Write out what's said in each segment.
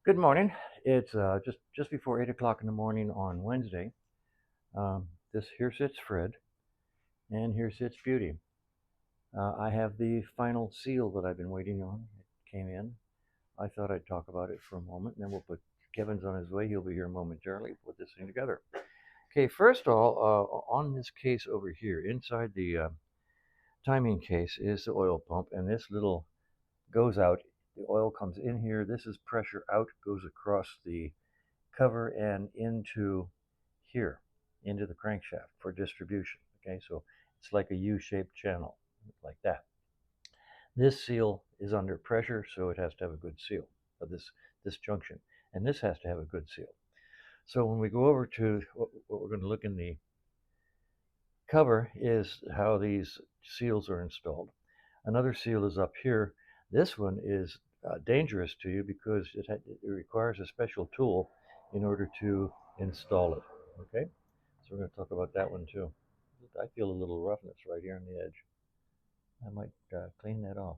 Good morning. It's just before 8 o'clock in the morning on Wednesday. This here sits Fred, and here sits Beauty. I have the final seal that I've been waiting on. It came in. I thought I'd talk about it for a moment, and then we'll put Kevin's on his way. He'll be here momentarily. Put this thing together. Okay. First of all, on this case over here, inside the timing case is the oil pump, and this little goes out. The oil comes in here. This is pressure out, goes across the cover and into here, into the crankshaft for distribution. Okay, so it's like a U-shaped channel, like that. This seal is under pressure, so it has to have a good seal of this junction, and this has to have a good seal. So when we go over to what we're going to look in the cover is how these seals are installed. Another seal is up here. This one is dangerous to you because it requires a special tool in order to install it. Okay, so we're going to talk about that one too. I feel a little roughness right here on the edge. I might clean that off.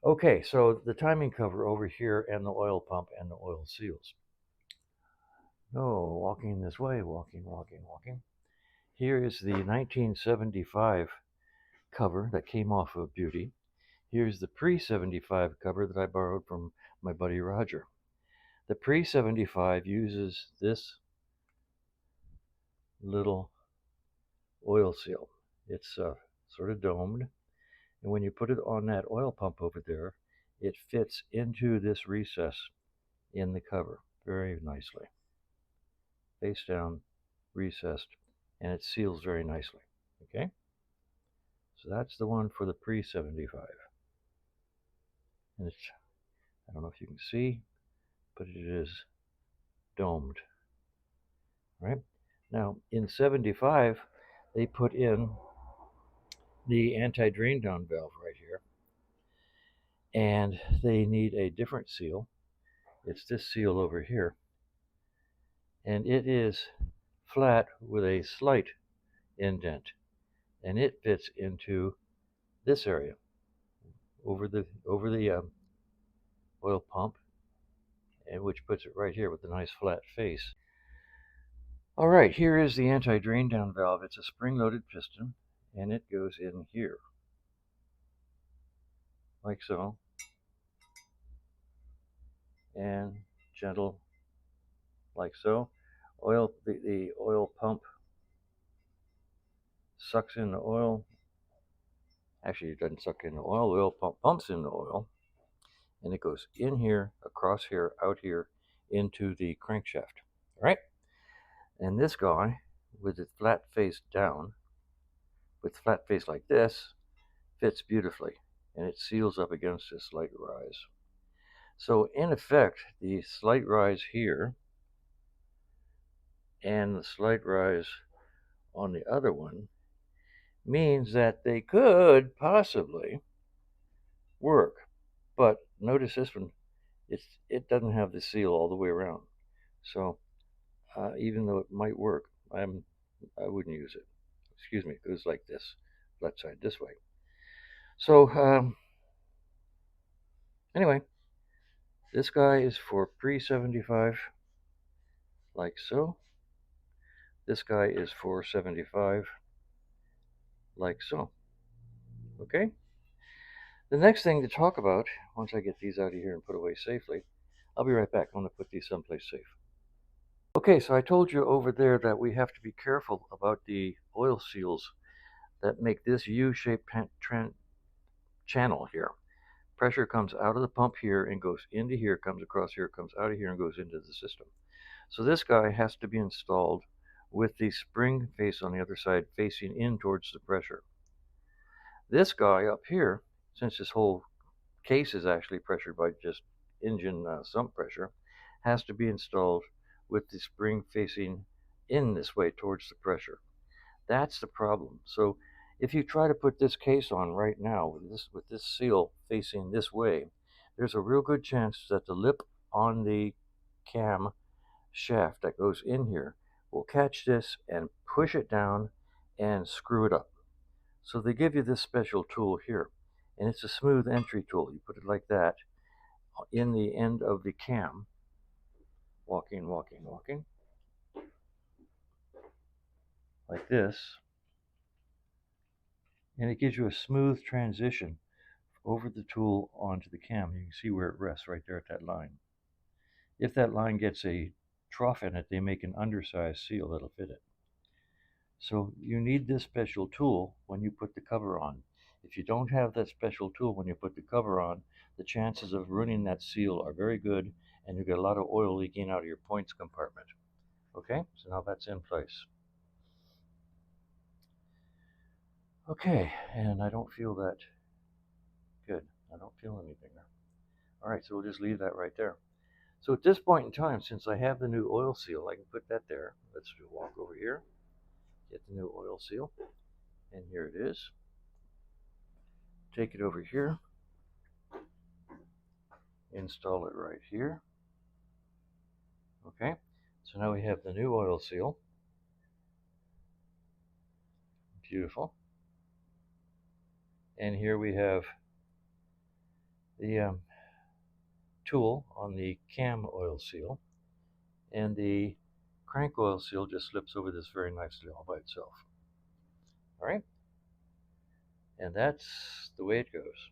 Okay, so the timing cover over here and the oil pump and the oil seals. Oh, walking this way, walking, walking, walking. Here is the 1975 cover that came off of Beauty. Here's the pre-75 cover that I borrowed from my buddy Roger. The pre-75 uses this little oil seal. It's sort of domed, and when you put it on that oil pump over there, it fits into this recess in the cover very nicely. Face down, recessed, and it seals very nicely. Okay? So that's the one for the pre-75. And it's, I don't know if you can see, but it is domed. Right? Now, in 75, they put in the anti-drain down valve right here, and they need a different seal. It's this seal over here, and it is flat with a slight indent, and it fits into this area over the oil pump, and which puts it right here with a nice flat face. All right, here is the anti-drain down valve. It's a spring-loaded piston, and it goes in here, like so, and gentle, like so. The oil pump sucks in the oil. Actually, it doesn't suck in the oil pump pumps in the oil, and it goes in here, across here, out here, into the crankshaft. All right? And this guy, with its flat face down, with flat face like this, fits beautifully, and it seals up against this slight rise. So in effect, the slight rise here and the slight rise on the other one means that they could possibly work. But notice this one, it doesn't have the seal all the way around. So even though it might work, I wouldn't use it. Excuse me, it goes like this, left side this way. So anyway, this guy is for pre-75, like so. This guy is for 75, like so. Okay? The next thing to talk about, once I get these out of here and put away safely, I'll be right back. I'm going to put these someplace safe. Okay, so I told you over there that we have to be careful about the oil seals that make this U-shaped channel here. Pressure comes out of the pump here and goes into here, comes across here, comes out of here, and goes into the system. So this guy has to be installed with the spring face on the other side facing in towards the pressure. This guy up here, since this whole case is actually pressured by just engine sump pressure, has to be installed with the spring facing in this way towards the pressure. That's the problem. So if you try to put this case on right now with this seal facing this way, there's a real good chance that the lip on the cam shaft that goes in here will catch this and push it down and screw it up. So they give you this special tool here, and it's a smooth entry tool. You put it like that in the end of the cam, walking, walking, walking, like this, and it gives you a smooth transition over the tool onto the cam. You can see where it rests right there at that line. If that line gets a trough in it, they make an undersized seal that'll fit it. So you need this special tool when you put the cover on. If you don't have that special tool when you put the cover on, the chances of ruining that seal are very good, and you get a lot of oil leaking out of your points compartment. Okay, so now that's in place. Okay, and I don't feel that good. I don't feel anything there. All right, so we'll just leave that right there. So at this point in time, since I have the new oil seal, I can put that there. Let's walk over here, get the new oil seal, and here it is. Take it over here, install it right here. Okay, so now we have the new oil seal. Beautiful. And here we have the tool on the cam oil seal, and the crank oil seal just slips over this very nicely all by itself. All right, and that's the way it goes.